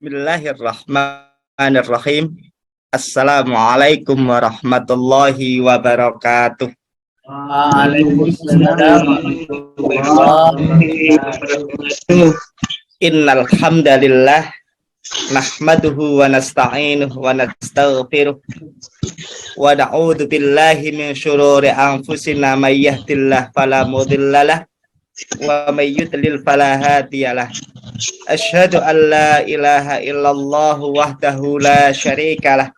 Bismillahirrahmanirrahim. Assalamualaikum warahmatullahi wabarakatuh. Waalaikumsalam warahmatullahi wabarakatuh. Innal hamdalillah nahmaduhu wa nasta'inuhu wa nastaghfiruh wa na'udzu billahi min syururi anfusina may yahdihillahu fala mudhillalah wa may yudlil fala hadiyalah. Asyhadu an la ilaha illallah wahdahu la syarikalah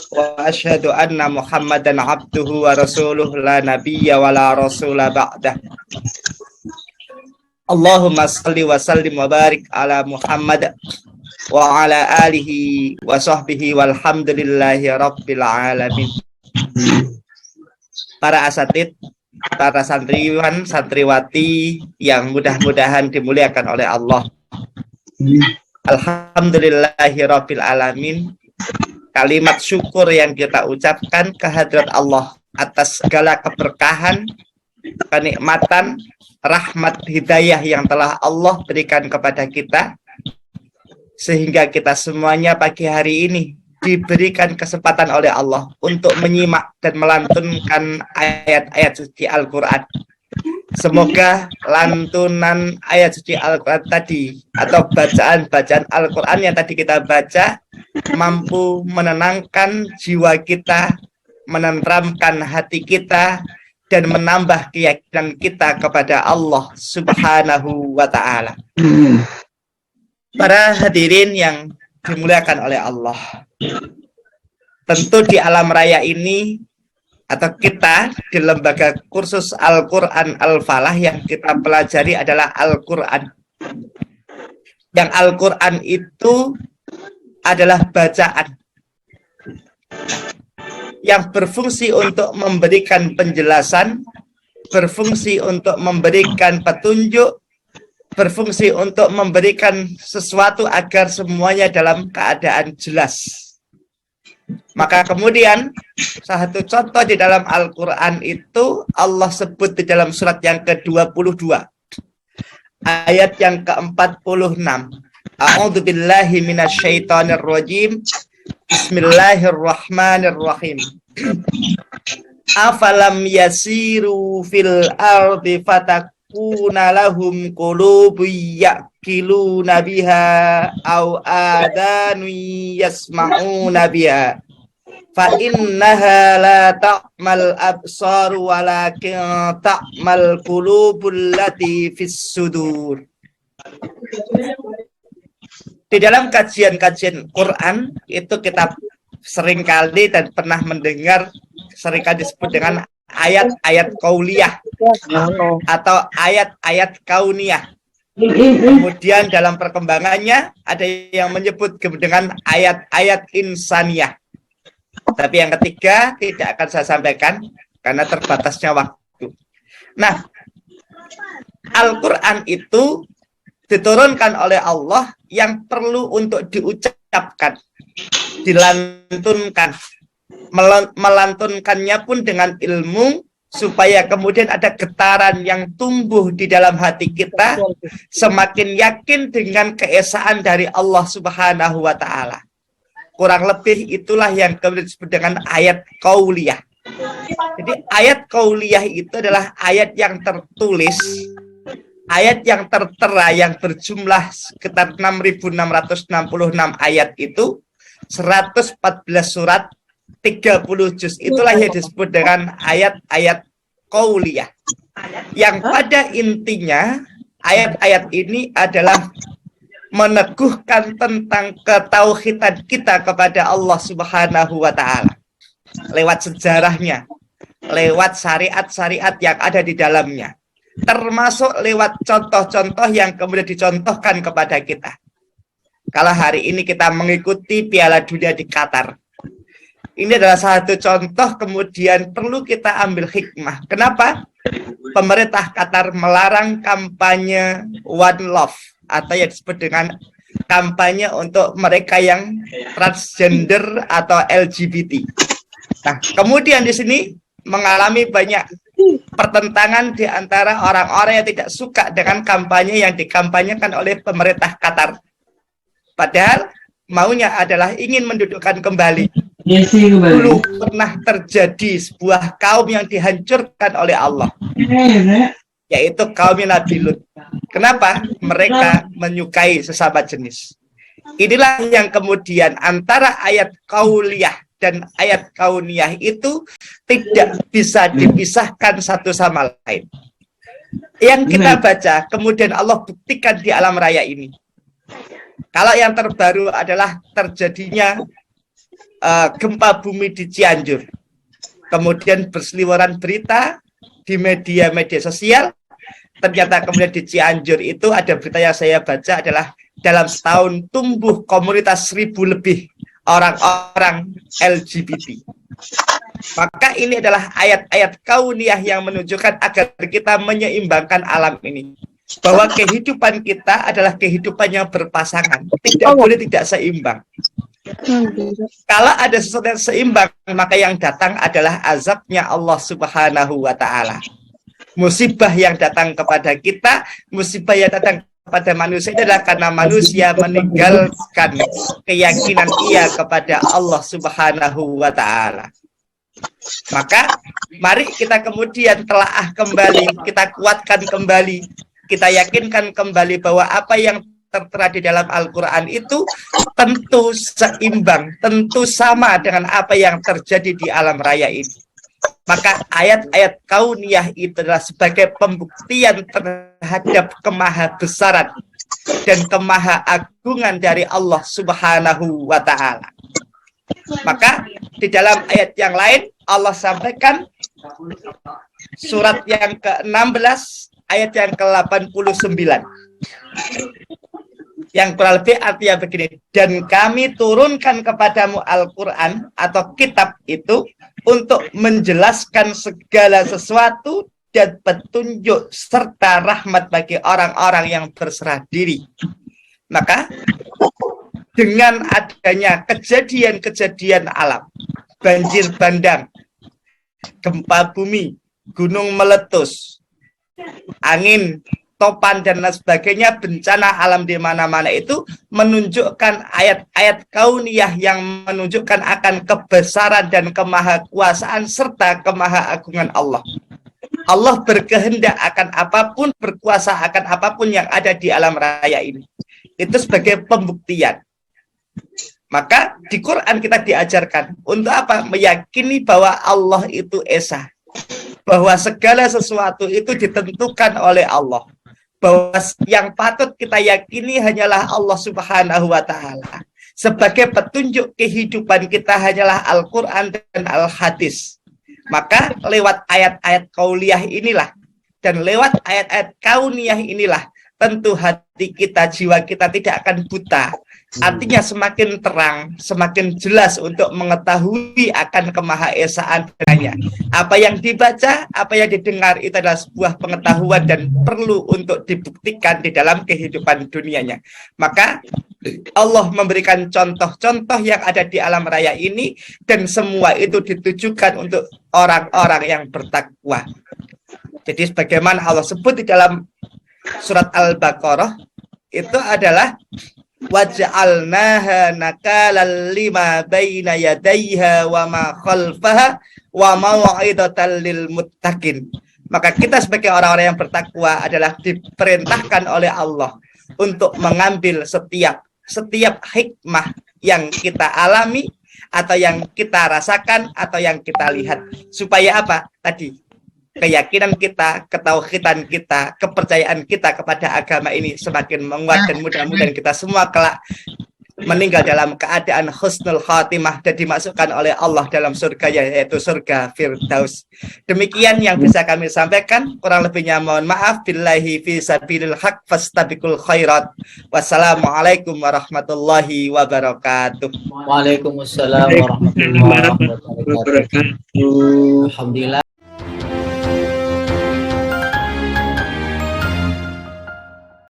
wa asyhadu anna Muhammadan abduhu wa rasuluh la nabiyya wa la rasula ba'dah. Allahumma salli wa sallim wa barik ala Muhammad wa ala alihi wa sahbihi walhamdulillahi rabbil alamin. Para asatid, para santriwan, santriwati yang mudah-mudahan dimuliakan oleh Allah. Alhamdulillahirabbil alamin. Kalimat syukur yang kita ucapkan kehadirat Allah atas segala keberkahan, kenikmatan, rahmat, hidayah yang telah Allah berikan kepada kita, sehingga kita semuanya pagi hari ini diberikan kesempatan oleh Allah untuk menyimak dan melantunkan ayat-ayat suci Al-Quran. Semoga lantunan ayat suci Al-Quran tadi atau bacaan-bacaan Al-Quran yang tadi kita baca mampu menenangkan jiwa kita, menenteramkan hati kita, dan menambah keyakinan kita kepada Allah Subhanahu wa Ta'ala. Para hadirin yang dimuliakan oleh Allah, tentu di alam raya ini atau kita di lembaga kursus Al-Quran Al-Falah yang kita pelajari adalah Al-Quran. Yang Al-Quran itu adalah bacaan yang berfungsi untuk memberikan penjelasan, berfungsi untuk memberikan petunjuk, berfungsi untuk memberikan sesuatu agar semuanya dalam keadaan jelas. Maka kemudian satu contoh di dalam Al-Quran itu Allah sebut di dalam surat yang ke-22 ayat yang ke-46. A'udzubillahi minasyaitonirrajim. Bismillahirrahmanirrahim. Afalam yasiru fil ardi fatakuna lahum qulubun ya'qiluna biha aw adanu yasma'una biha fa innaha la ta'mal absar walakin ta'mal qulubul lati fis sudur. Di dalam kajian-kajian Quran itu kita seringkali dan pernah mendengar seringkali disebut dengan ayat-ayat qauliyah atau ayat-ayat kauniyah. Kemudian dalam perkembangannya ada yang menyebut dengan ayat-ayat insaniyah. Tapi yang ketiga tidak akan saya sampaikan karena terbatasnya waktu. Nah, Al-Quran itu diturunkan oleh Allah yang perlu untuk diucapkan, dilantunkan, melantunkannya pun dengan ilmu supaya kemudian ada getaran yang tumbuh di dalam hati kita, semakin yakin dengan keesaan dari Allah Subhanahu wa Ta'ala. Kurang lebih itulah yang kemudian disebut dengan ayat qauliyah. Jadi ayat qauliyah itu adalah ayat yang tertulis, ayat yang tertera yang berjumlah sekitar 6.666 ayat itu, 114 surat, 30 juz. Itulah yang disebut dengan ayat-ayat qauliyah. Yang pada intinya ayat-ayat ini adalah meneguhkan tentang ketauhidan kita kepada Allah Subhanahu wa Ta'ala lewat sejarahnya, lewat syariat-syariat yang ada di dalamnya, termasuk lewat contoh-contoh yang kemudian dicontohkan kepada kita. Kalau hari ini kita mengikuti Piala Dunia di Qatar, ini adalah satu contoh, kemudian perlu kita ambil hikmah. Kenapa? Pemerintah Qatar melarang kampanye One Love atau yang disebut dengan kampanye untuk mereka yang transgender atau LGBT. Nah, kemudian di sini mengalami banyak pertentangan di antara orang-orang yang tidak suka dengan kampanye yang dikampanyekan oleh pemerintah Qatar. Padahal maunya adalah ingin mendudukkan kembali. Yes, kembali. Dulu pernah terjadi sebuah kaum yang dihancurkan oleh Allah, yaitu kaum Nabi Lut. Kenapa? Mereka menyukai sesama jenis. Inilah yang kemudian antara ayat kauliyah dan ayat kauniyah itu tidak bisa dipisahkan satu sama lain. Yang kita baca, kemudian Allah buktikan di alam raya ini. Kalau yang terbaru adalah terjadinya gempa bumi di Cianjur. Kemudian berseliweran berita di media-media sosial. Ternyata kemudian di Cianjur itu ada berita yang saya baca adalah dalam setahun tumbuh komunitas 1.000 lebih orang-orang LGBT. Maka ini adalah ayat-ayat kauniyah yang menunjukkan agar kita menyeimbangkan alam ini. Bahwa kehidupan kita adalah kehidupan yang berpasangan. Tidak boleh tidak seimbang. Kalau ada sesuatu yang seimbang, maka yang datang adalah azabnya Allah Subhanahu wa Ta'ala. Musibah yang datang kepada kita, musibah yang datang kepada manusia adalah karena manusia meninggalkan keyakinan ia kepada Allah Subhanahu wa Ta'ala. Maka mari kita kemudian telaah kembali, kita kuatkan kembali, kita yakinkan kembali bahwa apa yang tertera di dalam Al-Quran itu tentu seimbang, tentu sama dengan apa yang terjadi di alam raya ini. Maka ayat-ayat kauniyah itu adalah sebagai pembuktian terhadap kemahabesaran dan kemahaagungan dari Allah Subhanahu wa Ta'ala. Maka di dalam ayat yang lain Allah sampaikan surat yang ke-16 ayat yang ke-89. Yang kurang lebih artinya begini, dan kami turunkan kepadamu Al-Quran atau kitab itu untuk menjelaskan segala sesuatu dan petunjuk serta rahmat bagi orang-orang yang berserah diri. Maka dengan adanya kejadian-kejadian alam, banjir bandang, gempa bumi, gunung meletus, angin, topan dan lain sebagainya, bencana alam di mana-mana itu menunjukkan ayat-ayat kauniyah yang menunjukkan akan kebesaran dan kemahakuasaan serta kemahaagungan Allah. Allah berkehendak akan apapun, berkuasa akan apapun yang ada di alam raya ini. Itu sebagai pembuktian. Maka di Quran kita diajarkan untuk apa? Meyakini bahwa Allah itu Esa. Bahwa segala sesuatu itu ditentukan oleh Allah. Bahwa yang patut kita yakini hanyalah Allah Subhanahu wa Ta'ala. Sebagai petunjuk kehidupan kita hanyalah Al-Quran dan Al-Hadis. Maka lewat ayat-ayat kauliyah inilah dan lewat ayat-ayat kauniyah inilah tentu hati kita, jiwa kita tidak akan buta. Artinya semakin terang, semakin jelas untuk mengetahui akan kemahaesaan dengannya. Apa yang dibaca, apa yang didengar itu adalah sebuah pengetahuan dan perlu untuk dibuktikan di dalam kehidupan dunianya. Maka Allah memberikan contoh-contoh yang ada di alam raya ini dan semua itu ditujukan untuk orang-orang yang bertakwa. Jadi sebagaimana Allah sebut di dalam surat Al-Baqarah itu adalah waj'alnaha nakalan lima baina yadayha wa ma khalfaha wa mau'idatan lil muttaqin. Maka kita sebagai orang-orang yang bertakwa adalah diperintahkan oleh Allah untuk mengambil setiap hikmah yang kita alami atau yang kita rasakan atau yang kita lihat supaya apa? Tadi keyakinan kita, ketauhidan kita, kepercayaan kita kepada agama ini semakin menguat dan mudah-mudahan kita semua kelak meninggal dalam keadaan husnul khatimah dan dimasukkan oleh Allah dalam surga yaitu surga Firdaus. Demikian yang bisa kami sampaikan, kurang lebihnya mohon maaf. Billahi fi sabilil haq fastabiqul khairat. Wassalamualaikum warahmatullahi wabarakatuh. Waalaikumsalam warahmatullahi wabarakatuh. Alhamdulillah.